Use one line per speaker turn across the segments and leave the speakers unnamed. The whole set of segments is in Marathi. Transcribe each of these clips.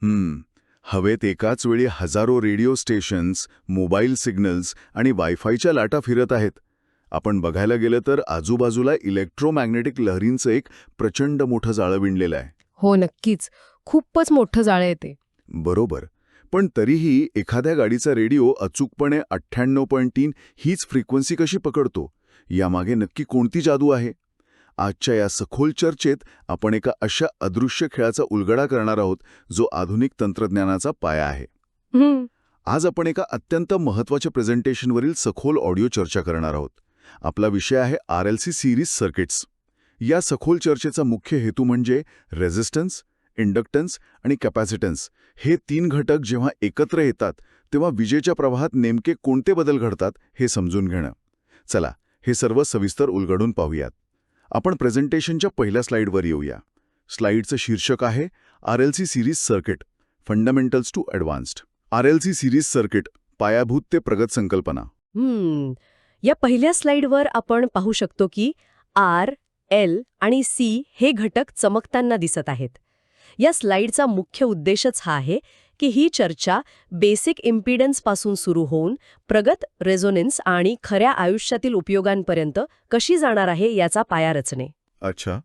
हवेत एकाच वेळी हजारो रेडिओ स्टेशन्स, मोबाईल सिग्नल्स आणि वायफायच्या लाटा फिरत आहेत. आपण बघायला गेलं तर आजूबाजूला इलेक्ट्रोमॅग्नेटिक लहरींचं एक प्रचंड मोठं जाळं विणलेलं आहे.
हो नक्कीच. खूपच मोठं जाळं आहे ते.
बरोबर. पण तरीही एखाद्या गाडीचा रेडिओ अचूकपणे 98.3 हीच फ्रिक्वेन्सी कशी पकडतो? यामागे नक्की कोणती जादू आहे? आजच्या या सखोल चर्चेत आपण एका अशा अदृश्य खेळाचा उलगडा करणार आहोत जो आधुनिक तंत्रज्ञानाचा पाया आहे.
हं,
आज आपण एका अत्यंत महत्त्वाच्या प्रेझेंटेशनवरील सखोल ऑडिओ चर्चा करणार आहोत. आपला विषय आहे RLC सिरीज सर्किट्स. या सखोल चर्चेचा मुख्य हेतू म्हणजे रेझिस्टन्स, इंडक्टन्स आणि कॅपॅसिटन्स हे 3 घटक जेव्हा एकत्र येतात तेव्हा विजेच्या प्रवाहात नेमके कोणते बदल घडतात हे समजून घेणं. चला, हे सर्व सविस्तर उलगडून पाहूयात. आपण प्रेझेंटेशनच्या पहिल्या स्लाईडवर येऊया. स्लाईडचं शीर्षक आहे RLC series circuit, fundamentals to advanced. RLC series circuit, पायाभूत ते प्रगत संकल्पना.
या पहिल्या स्लाइडवर आपण पाहू शकतो की आर, एल आणि सी हे घटक चमकताना दिसत आहेत. या स्लाइडचा मुख्य उद्देशच हा आहे की ही चर्चा बेसिक इम्पिडन्स पासून सुरू होऊन प्रगत रेझोनन्स आणि खऱ्या आयुष्यातील उपयोगांपर्यंत कशी जाणार आहे याचा पाया रचणे.
अच्छा,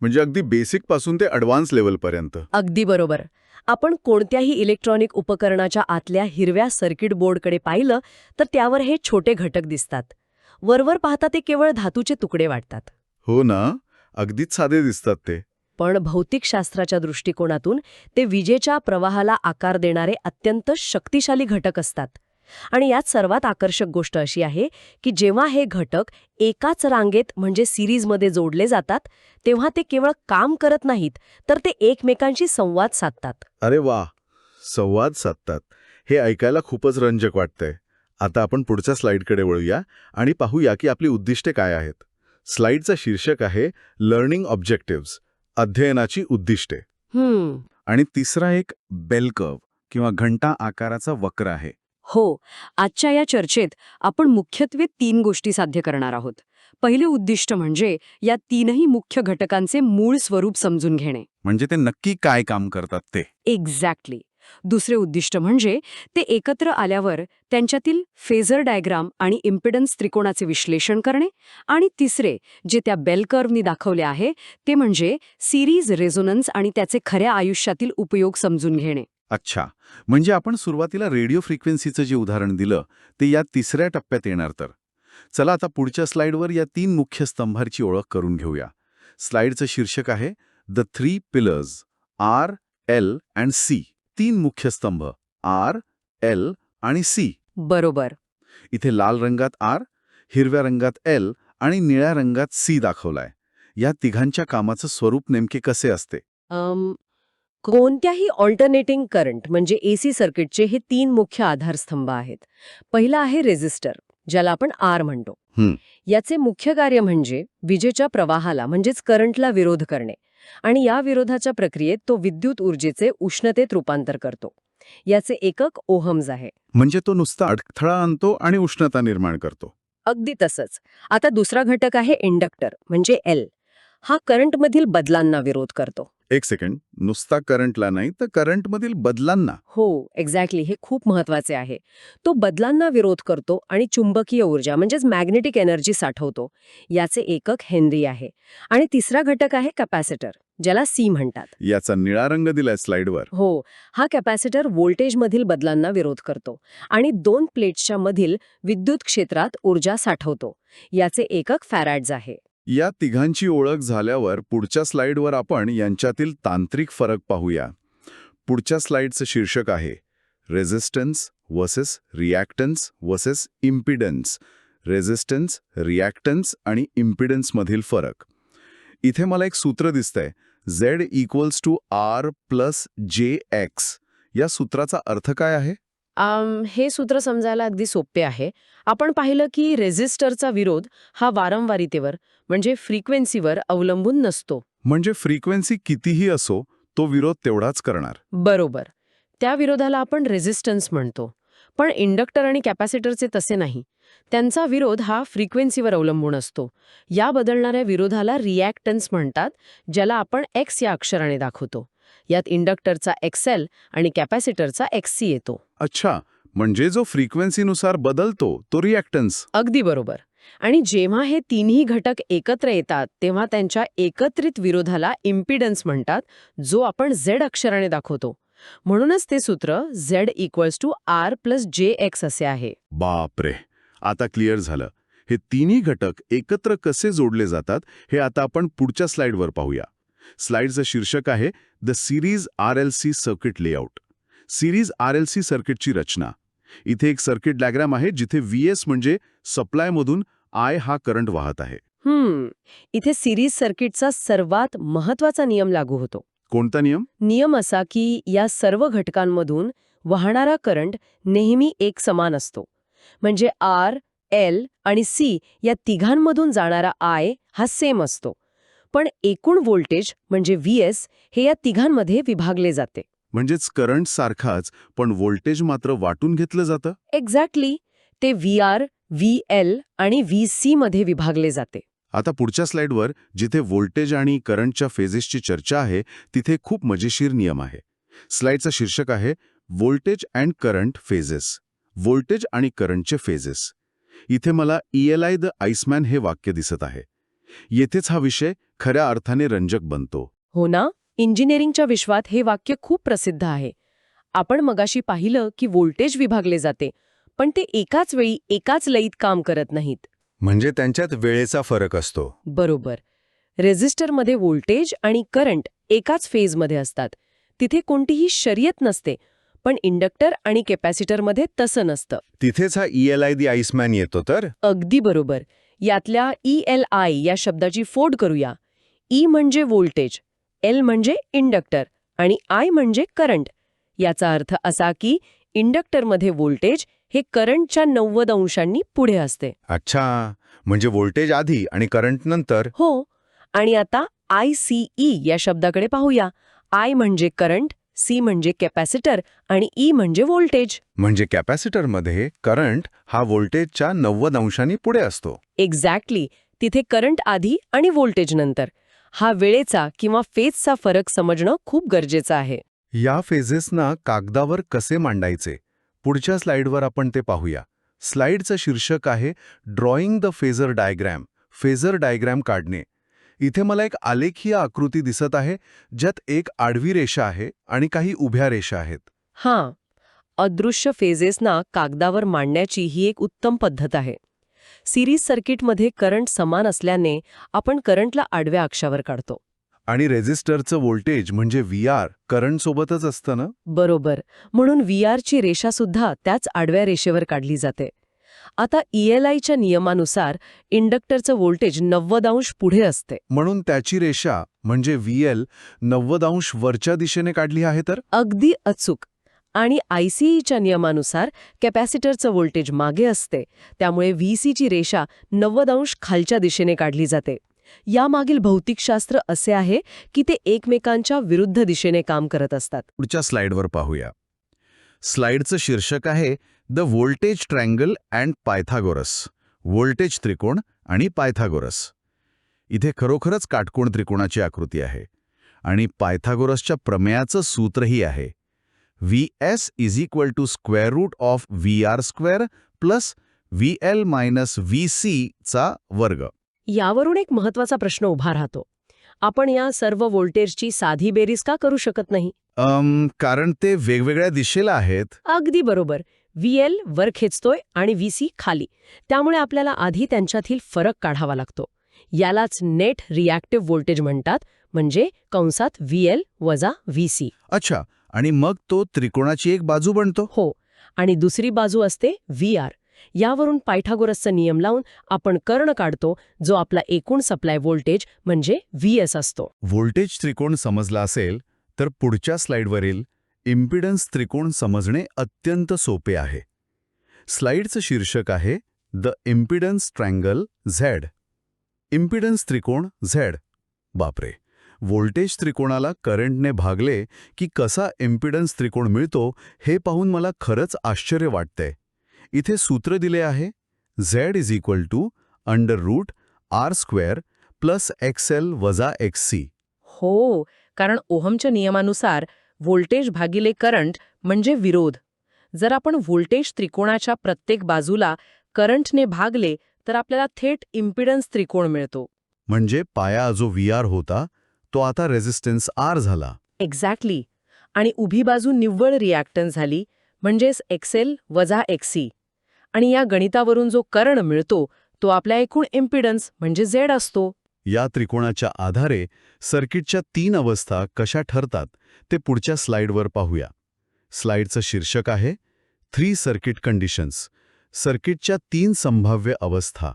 म्हणजे अगदी बेसिक पासून ते ॲडव्हान्स लेवलपर्यंत.
अगदी बरोबर. आपण कोणत्याही इलेक्ट्रॉनिक उपकरणाच्या आतल्या हिरव्या सर्किट बोर्डकडे पाहिलं तर त्यावर हे छोटे घटक दिसतात. वरवर पाहता ते केवळ धातूचे तुकडे वाटतात.
हो ना, अगदीच साधे दिसतात ते.
पण भौतिकशास्त्राच्या दृष्टिकोनातून ते विजेच्या प्रवाहाला आकार देणारे अत्यंत शक्तिशाली घटक असतात. आणि यात सर्वात आकर्षक गोष्ट अशी आहे की जेव्हा हे घटक एकाच रांगेत म्हणजे सिरीजमध्ये जोडले जातात तेव्हा ते केवळ काम करत नाहीत तर ते एकमेकांशी संवाद साधतात.
अरे वा, संवाद साधतात. हे ऐकायला खूपच रंजक वाटतंय. आता आपण पुढच्या स्लाईडकडे वळूया आणि पाहूया की आपली उद्दिष्टे काय आहेत. स्लाईडचं शीर्षक आहे लर्निंग ऑब्जेक्टिव्हज, अध्ययनाची उद्दिष्टे.
आणि तिसरा एक बेल कर्व किंवा घंटा आकाराचा वक्र आहे.
हो, आजच्या या चर्चेत आपण मुख्यत्वे 3 गोष्टी साध्य करणार आहोत. पहिले उद्दिष्ट म्हणजे या 3ही मुख्य घटकांचे मूळ स्वरूप समजून घेणे.
म्हणजे ते नक्की काय काम करतात ते.
एक्झॅक्टली. दुसरे उद्दिष्ट म्हणजे ते एकत्र आल्यावर त्यांच्यातील फेजर डायग्राम आणि इम्पिडन्स त्रिकोणाचे विश्लेषण करणे. आणि तिसरे, जे त्या बेल कर्वनी दाखवले आहे, ते म्हणजे सिरीज रेझोनन्स आणि त्याचे खऱ्या आयुष्यातील उपयोग समजून घेणे.
अच्छा, म्हणजे आपण सुरुवातीला रेडिओ फ्रिक्वेन्सीचं जे उदाहरण दिलं ते या तिसऱ्या टप्प्यात येणार तर. चला आता पुढच्या स्लाईडवर या 3 मुख्य स्तंभांची ओळख करून घेऊया. स्लाईडचं शीर्षक आहे the 3 pillars, R, L and C. 3 मुख्य स्तंभ, आर, एल आणि सी.
बरोबर.
इथे लाल रंगात आर, हिरव्या रंगात एल आणि निळ्या रंगात सी दाखवलाय. या तिघांच्या कामाचं स्वरूप नेमके कसे असते?
कोणत्याही ऑल्टरनेटिंग करंट म्हणजे एसी सर्किटचे हे 3 मुख्य आधारस्तंभ आहेत. पहिला आहे रेझिस्टर, ज्याला आपण आर म्हणतो. याचे मुख्य कार्य म्हणजे विजेच्या प्रवाहाला म्हणजेच करंटला विरोध करणे आणि या विरोधाच्या प्रक्रियेत तो विद्युत ऊर्जेचे उष्णतेत रूपांतर करतो. याचे एकक ओहम्स आहे.
म्हणजे तो नुसता अडथळा आणतो आणि उष्णता निर्माण करतो.
अगदी तसंच. आता दुसरा घटक आहे इंडक्टर म्हणजे एल. हा करंटमधील बदलांना विरोध करतो.
एक सेकंड, नुसता करंटला नाही तर करंटमधील बदलांना.
हो, एक्झॅक्टली. हे खूप महत्वाचे आहे. तो बदलांना विरोध करतो आणि चुंबकीय ऊर्जा म्हणजेच मॅग्नेटिक एनर्जी साठवतो. याचे एकक हेनरी आहे. आणि तिसरा घटक आहे कॅपॅसिटर, ज्याला सी म्हणतात.
याचा निळा रंग दिलाय स्लाईडवर.
हो, हा कॅपॅसिटर व्होल्टेजमधील बदलांना विरोध करतो आणि 2 प्लेट्सच्या मधील विद्युत क्षेत्रात ऊर्जा साठवतो. याचे एकक फॅराड्स आहे.
या तिघांची ओळख झाल्यावर पुढच्या स्लाईडवर आपण यांच्यातील तांत्रिक फरक पाहूया. पुढच्या स्लाईडचं शीर्षक आहे resistance versus reactance versus impedance. Resistance, reactance आणि इम्पिडन्समधील फरक. इथे मला एक सूत्र दिसतंय, Z=R+JX. या सूत्राचा अर्थ काय आहे?
हे सूत्र समजायला अगदी सोपे आहे. आपण पाहिलं की रेझिस्टरचा विरोध हा वारंवारितेवर म्हणजे फ्रिक्वेन्सीवर अवलंबून नसतो.
म्हणजे फ्रिक्वेन्सी कितीही असो तो विरोध तेवढाच करणार.
बरोबर. त्या विरोधाला आपण रेझिस्टन्स म्हणतो. पण इंडक्टर आणि कॅपॅसिटरचे तसे नाही. त्यांचा विरोध हा फ्रिक्वेन्सीवर अवलंबून असतो. या बदलणाऱ्या विरोधाला रिॲक्टन्स म्हणतात, ज्याला आपण एक्स या अक्षराने दाखवतो. यात इंडक्टरचा XL आणि कॅपॅसिटरचा XC येतो.
अच्छा, म्हणजे जो फ्रिक्वेन्सीनुसार बदलतो तो रिॲक्टन्स.
अगदी बरोबर. आणि जेव्हा हे तिन्ही घटक एकत्र येतात तेव्हा त्यांच्या एकत्रित विरोधाला इम्पिडन्स म्हणतात, जो आपण Z अक्षराने दाखवतो. म्हणूनच ते सूत्र Z=R+jX असे आहे.
बापरे, आता क्लिअर झालं. हे तिन्ही घटक एकत्र कसे जोडले जातात हे आता आपण पुढच्या स्लाइडवर पाहूया. स्लाइडचं शीर्षक आहे the series RLC circuit layout. Series RLC सर्किटची रचना. इथे एक सर्किट डायग्राम आहे जिथे VS म्हणजे सप्लायमधून I हा करंट वाहत आहे.
इथे सिरीज सर्किटचा सर्वात महत्वाचा नियम लागू होतो.
कोणता नियम?
नियम असा की या सर्व घटकांमधून वाहणारा करंट नेहमी एक समान असतो. म्हणजे R, L आणि C या तिघांमधून जाणारा I हा सेम असतो. पण एकूण व्होल्टेज म्हणजे VS हे या तिघांमध्ये विभागले जाते.
म्हणजेच करंट सारखाच पण व्होल्टेज मात्र वाटून घेतलं जातं.
एक्झॅक्टली. ते VR, VL आणि VC मध्ये विभागले जाते.
आता पुढच्या स्लाइडवर जिथे व्होल्टेज आणि करंटच्या फेजेसची चर्चा आहे तिथे खूप मजेशीर नियम आहे. स्लाइडचं शीर्षक आहे voltage and current phases. Voltage आणि करंटचे फेजेस. इथे मला ELI द आईसमॅन हे वाक्य दिसत आहे. येथेच हा विषय खऱ्या अर्थाने रंजक बनतो.
हो ना? इंजिनिअरिंगच्या विश्वात हे वाक्य खूप प्रसिद्ध आहे. आपण मगाशी पाहिलं की व्होल्टेज विभागले जाते, पण ते एकाच वेळी एकाच लयीत काम करत नाहीत.
म्हणजे त्यांच्यात वेळेचा फरक असतो.
बरोबर. रेझिस्टरमध्ये व्होल्टेज आणि करंट एकाच फेजमध्ये असतात. तिथे कोणतीही शर्यत नसते. पण इंडक्टर आणि कॅपॅसिटरमध्ये तसं नसतं.
तिथेच हा ELI द आईसमॅन येतो तर.
अगदी बरोबर. यातल्या ELI या शब्दाची फोड करूया. E म्हणजे व्होल्टेज, L म्हणजे इंडक्टर आणि I म्हणजे करंट. याचा अर्थ असा की इंडक्टरमध्ये व्होल्टेज हे करंटच्या 90 अंशांनी पुढे असते.
अच्छा, म्हणजे व्होल्टेज आधी आणि करंट नंतर.
हो. आणि आता ICE या शब्दाकडे पाहूया. I म्हणजे करंट, C म्हणजे कॅपॅसिटर आणि E म्हणजे व्होल्टेज.
म्हणजे कॅपॅसिटरमध्ये करंट हा व्होल्टेजच्या 90 अंशांनी पुढे असतो.
एक्झॅक्टली. तिथे करंट आधी आणि व्होल्टेज नंतर. हा वेळेचा किंवा फेजचा फरक समजणं खूप गरजेचं आहे.
या फेजेसना कागदावर कसे मांडायचे? पुढच्या स्लाइडवर आपण ते पाहूया. स्लाइडचं शीर्षक आहे drawing the phasor diagram. Phasor diagram काढणे. इथे मला एक आलेखीय आकृती दिसत आहे ज्यात एक आडवी रेषा आहे आणि काही उभ्या रेषा आहेत.
हां. अदृश्य फेजेसना कागदावर मांडण्याची ही एक उत्तम पद्धत आहे. सिरीज सर्किटमध्ये करंट समान असल्याने आपण करंटला आडव्या अक्षावर काढतो.
आणि रेझिस्टरचं व्होल्टेज म्हणजे VR करंटसोबतच असतं ना?
बरोबर. म्हणून VRची रेषासुद्धा त्याच आडव्या रेषेवर काढली जाते. आता ELIच्या नियमानुसार इंडक्टरचं व्होल्टेज 90 अंश पुढे असते.
म्हणून त्याची रेषा म्हणजे VL 90 अंश वरच्या दिशेने काढली आहे तर?
अगदी अचूक. आणि ICEच्या नियमानुसार कॅपॅसिटरचं व्होल्टेज मागे असते. त्यामुळे VCची रेषा 90 अंश खालच्या दिशेने काढली जाते. यामागील भौतिकशास्त्र असे आहे की ते एकमेकांच्या विरुद्ध दिशेने काम करत असतात.
पुढच्या स्लाइडवर पाहूया. स्लाइडचं शीर्षक आहे the voltage triangle and Pythagoras. Voltage त्रिकोण आणि पायथागोरस. इथे खरोखरच काटकोण त्रिकोणाची आकृती आहे आणि पायथागोरसच्या प्रमेयाचं सूत्रही आहे. VS = square root of VR² plus VL - VC चा वर्ग.
यावरून एक महत्वाचा प्रश्न उभा राहतो. आपण या सर्व व्होल्टेजची साधी बेरीज का करू शकत नाही?
कारण ते वेगवेगळ्या दिशेला आहेत.
अगदी बरोबर. VL वर खेचतोय आणि VC खाली. त्यामुळे आपल्याला आधी त्यांच्यातील फरक काढावा लागतो. यालाच नेट रिॲक्टिव्ह व्होल्टेज म्हणतात, म्हणजे कंसात VL वजा VC.
अच्छा, आणि मग तो त्रिकोणाची एक बाजू बनतो.
हो. आणि दुसरी बाजू असते VR. यावरून पायथागोरसचा नियम लावून आपण कर्ण काढतो, जो आपला एकूण सप्लाय व्होल्टेज म्हणजे VS असतो.
व्होल्टेज त्रिकोण समजला असेल तर पुढच्या स्लाइडवरील इम्पिडन्स त्रिकोण समजणे अत्यंत सोपे आहे. स्लाइडचं शीर्षक आहे the impedance triangle Z. Impedance त्रिकोण Z. बापरे, व्होल्टेज त्रिकोणाला करंटने भागले की कसा इम्पिडन्स त्रिकोण मिळतो हे पाहून मला खरंच आश्चर्य वाटतंय. इथे सूत्र दिले आहे Z = √R² + XL - XC.
हो,
कारण ओहमच्या नियमानुसार व्होल्टेज भागिले करंट म्हणजे विरोध. जर आपण व्होल्टेज त्रिकोणाच्या प्रत्येक बाजूला करंटने भागले तर आपल्याला थेट इम्पिडन्स त्रिकोण मिळतो.
म्हणजे पाया जो VR होता तो आता रेझिस्टन्स R झाला.
एक्झॅक्टली. आणि उभी बाजू निव्वळ रिॲक्टन्स झाली, म्हणजेच XL वजा XC. आणि या गणितावरून जो कर्ण मिळतो तो आपल्या एकूण इम्पिडन्स म्हणजे Z असतो.
या त्रिकोणाच्या आधारे सर्किटच्या 3 अवस्था कशा ठरतात ते पुढच्या स्लाइडवर पाहूया. स्लाइडचं शीर्षक आहे 3 सर्किट कंडिशन्स. सर्किटच्या 3 संभाव्य अवस्था.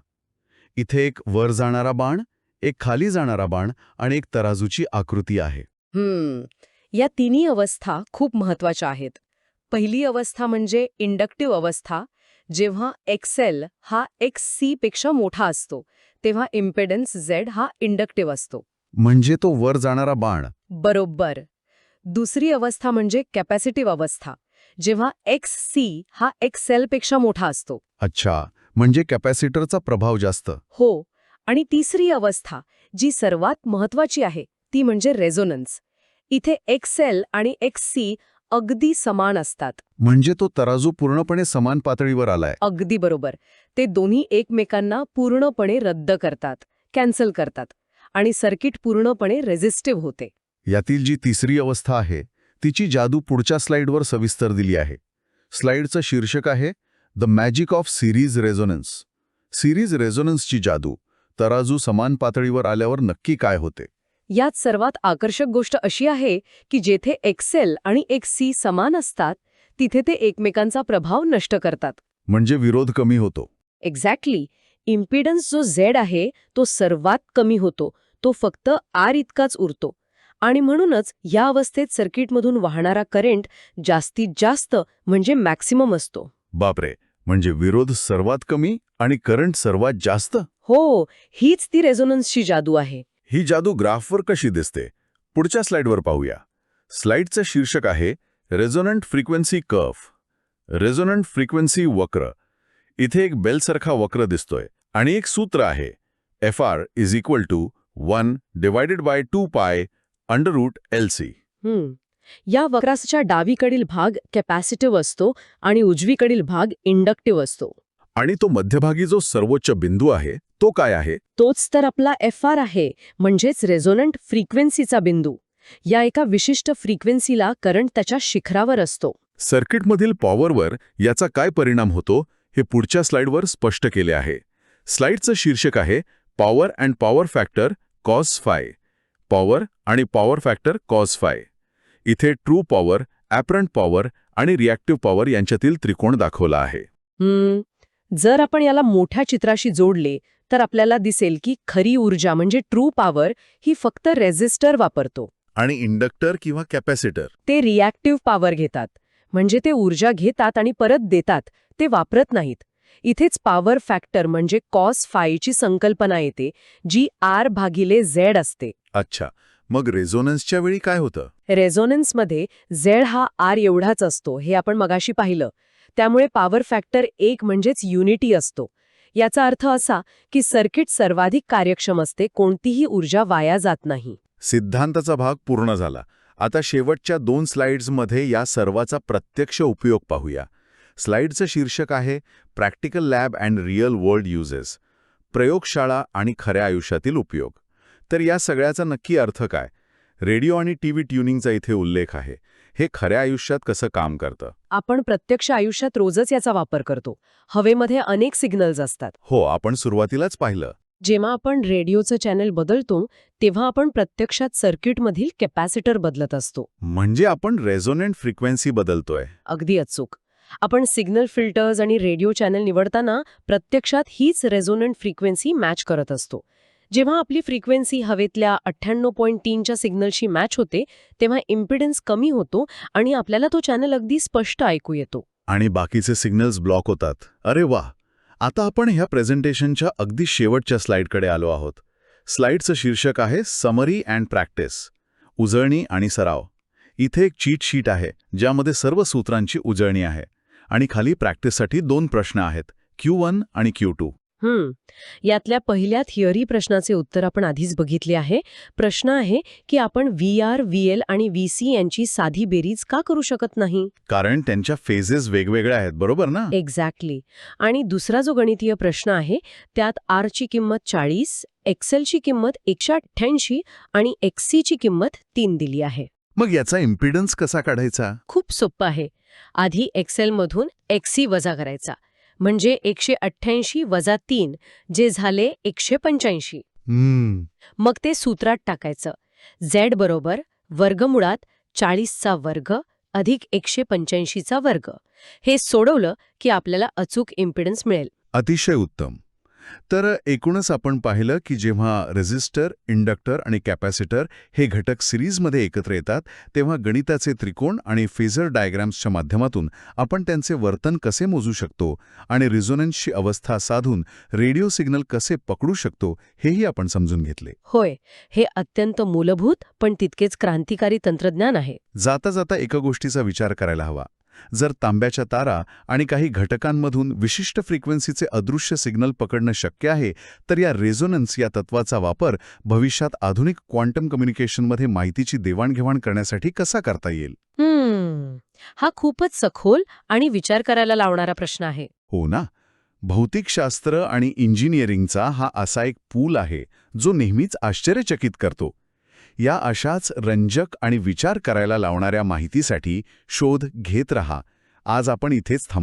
इथे एक वर जाणारा बाण, एक खाली जाणारा बाण आणि एक तराजूची आकृती आहे.
या तिन्ही अवस्था खूप महत्वाच्या आहेत. पहिली अवस्था म्हणजे इंडक्टिव्ह अवस्था. जेव्हा XL हा XC पेक्षा मोठा असतो तेव्हा इम्पेडन्स Z हा इंडक्टिव्ह असतो.
म्हणजे तो वर जाणारा बाण.
बरोबर. दुसरी अवस्था म्हणजे कॅपॅसिटिव्ह अवस्था. जेव्हा XC हा XL पेक्षा मोठा असतो.
अच्छा, म्हणजे कॅपॅसिटरचा प्रभाव जास्त.
हो. आणि तिसरी अवस्था जी सर्वात महत्वाची आहे ती म्हणजे रेझोनन्स. इथे XL आणि XC अगदी समान असतात.
म्हणजे तो तराजू पूर्णपणे समान पातळीवर आलाय.
अगदी बरोबर. ते दोन्ही एकमेकांना पूर्णपणे रद्द करतात, कॅन्सल करतात आणि सर्किट पूर्णपणे रेझिस्टिव्ह होते.
यातील जी तिसरी अवस्था आहे तिची जादू पुढच्या स्लाइडवर सविस्तर दिली आहे. स्लाइडचं शीर्षक आहे the magic of series resonance. Series रेझोनन्सची जादू. तराजू समान पातळीवर आल्यावर नक्की काय होते?
यात सर्वात आकर्षक गोष्ट अशी आहे की जेथे XL आणि XC समान असतात तिथे ते एकमेकांचा प्रभाव नष्ट करतात.
म्हणजे विरोध कमी होतो.
एक्झॅक्टली. इम्पिडन्स जो Z आहे तो सर्वात कमी होतो. तो फक्त R इतकाच उरतो. आणि म्हणूनच या अवस्थेत सर्किटमधून वाहणारा करंट जास्तीत जास्त म्हणजे मॅक्सिमम असतो.
बापरे, म्हणजे विरोध सर्वात कमी आणि करंट सर्वात जास्त.
हो, हीच ती रेझोनन्सची जादू आहे.
ही जादू ग्राफवर कशी दिसते? पुढच्या स्लाइडवर पाहूया. स्लाइडचं शीर्षक आहे resonant frequency curve. Resonant frequency वक्र. इथे एक बेलसारखा वक्र दिसतोय आणि एक सूत्र आहे FR = 1/2π√LC.
या वक्राचा डावीकडील भाग कॅपॅसिटिव्ह असतो आणि उजवीकडील भाग इंडक्टिव्ह असतो.
आणि तो मध्यभागी जो सर्वोच्च बिंदू आहे तो काय आहे?
तोच तर आपला FR आहे, म्हणजेच रेझोनंट फ्रिक्वेन्सीचा बिंदू. या एका विशिष्ट फ्रिक्वेन्सीला करंट त्याच्या शिखरावर असतो.
सर्किटमधील पॉवरवर याचा काय परिणाम होतो हे पुढच्या स्लाइडवर स्पष्ट केले आहे. स्लाइडचं शीर्षक आहे power and power factor cos phi. Power आणि पॉवर फॅक्टर कॉस फाय. इथे ट्रू पॉवर, ॲपरंट पॉवर आणि रिॲक्टिव्ह पॉवर यांच्यातील त्रिकोण दाखवला आहे.
जर आपण याला मोठ्या चित्राशी जोडले तर आपल्याला दिसेल की खरी ऊर्जा म्हणजे ट्रू पॉवर ही फक्त रेझिस्टर वापरतो.
आणि इंडक्टर किंवा कॅपॅसिटर
ते रिॲक्टिव्ह पॉवर घेतात. म्हणजे ते ऊर्जा घेतात आणि परत देतात, ते वापरत नाहीत. इथेच पॉवर फॅक्टर म्हणजे कॉस फायची संकल्पना येते, जी R/Z असते.
अच्छा, मग रेझोनन्सच्या वेळी काय होतं?
रेझोनन्समध्ये Z हा R एवढाच असतो, हे आपण मगाशी पाहिलं. त्यामुळे पॉवर फॅक्टर 1 म्हणजेच युनिटी असतो. याचा अर्थ असा की सर्किट सर्वाधिक कार्यक्षम असते, कोणतीही ऊर्जा वाया जात नाही.
सिद्धांताचा भाग पूर्ण झाला. आता शेवटच्या 2 स्लाइड्समध्ये या सर्वाचा प्रत्यक्ष उपयोग पाहूया. स्लाइडचं शीर्षक आहे practical lab and real world uses. प्रयोगशाळा आणि खऱ्या आयुष्यातील उपयोग. तर या सगळ्याचा नक्की अर्थ काय? रेडिओ आणि टीव्ही ट्युनिंगचा इथे उल्लेख आहे. हे खऱ्या आयुष्यात कसं काम करतं?
आपण प्रत्यक्ष आयुष्यात रोजच याचा वापर करतो. हवेमध्ये अनेक सिग्नल्स असतात.
हो, आपण सुरुवातीलाच पाहिलं.
जेव्हा आपण रेडिओचं चॅनल बदलतो तेव्हा आपण प्रत्यक्षात सर्किटमधील कॅपॅसिटर बदलत असतो.
म्हणजे आपण रेझोनंट फ्रिक्वेन्सी बदलतोय.
अगदी अचूक. आपण सिग्नल फिल्टर्स आणि रेडिओ चॅनल निवडताना प्रत्यक्षात हीच रेझोनंट फ्रिक्वेन्सी मॅच करत असतो. जेव्हा आपली फ्रिक्वेन्सी हवेतल्या 98.3च्या सिग्नलशी मॅच होते तेव्हा इम्पिडन्स कमी होतो आणि आपल्याला तो चॅनल अगदी स्पष्ट ऐकू येतो.
आणि बाकीचे सिग्नल्स ब्लॉक होतात. अरे वा! आता आपण ह्या प्रेझेंटेशनच्या अगदी शेवटच्या स्लाइडकडे आलो आहोत. स्लाइडचं शीर्षक आहे समरी अँड प्रॅक्टिस. उजळणी आणि सराव. इथे एक चीट शीट आहे ज्यामध्ये सर्व सूत्रांची उजळणी आहे आणि खाली प्रॅक्टिससाठी 2 प्रश्न आहेत, Q1 आणि Q2.
यातल्या पहिल्या थिअरी प्रश्नाचे उत्तर आपण आधीच बघितले आहे. प्रश्न आहे की आपण VR, VL आणि VC यांची साधी बेरीज का करू शकत नाही?
कारण त्यांच्या फेजेस वेगवेगळ्या आहेत, बरोबर ना?
एक्झॅक्टली. आणि दुसरा जो गणितीय प्रश्न आहे त्यात R ची किंमत 40, XL ची किंमत 188 आणि XC ची किंमत 3 दिली आहे.
मग याचा इम्पिडन्स कसा काढायचा?
खूप सोपं आहे. आधी XL मधून XC वजा करायचा, म्हणजे 188 वजा 3 जे झाले 185. मग ते सूत्रात टाकायचं. Z बरोबर वर्गमुळात 40चा वर्ग अधिक 185चा वर्ग. हे सोडवलं की आपल्याला अचूक इम्पिडन्स मिळेल.
अतिशय उत्तम. तर एकूणच आपण पाहिलं की जेव्हा रेझिस्टर, इंडक्टर आणि कॅपॅसिटर हे घटक सिरीजमध्ये एकत्र येतात तेव्हा गणिताचे त्रिकोण आणि फेजर डायग्राम्सच्या माध्यमातून आपण त्यांचे वर्तन कसे मोजू शकतो आणि रिझोनन्सची अवस्था साधून रेडिओ सिग्नल कसे पकडू शकतो हेही आपण समजून घेतले.
होय, हे अत्यंत मूलभूत पण तितकेच क्रांतिकारी तंत्रज्ञान आहे.
जाता जाता एका गोष्टीचा विचार करायला हवा. जर तांब्याच्या तारा आणि काही घटकांमधून विशिष्ट फ्रिक्वेन्सीचे अदृश्य सिग्नल पकडणं शक्य आहे, तर या रेझोनन्स या तत्वाचा वापर भविष्यात आधुनिक क्वांटम कम्युनिकेशनमध्ये माहितीची देवाणघेवाण करण्यासाठी कसा करता येईल?
हा खूपच सखोल आणि विचार करायला लावणारा प्रश्न आहे.
हो ना. भौतिकशास्त्र आणि इंजिनिअरिंगचा हा असा एक पूल आहे जो नेहमीच आश्चर्यचकित करतो. या अशाच रंजक आणि विचार करायला लावणाऱ्या माहितीसाठी शोध घेत रहा. आज आपण इथेच थांबू.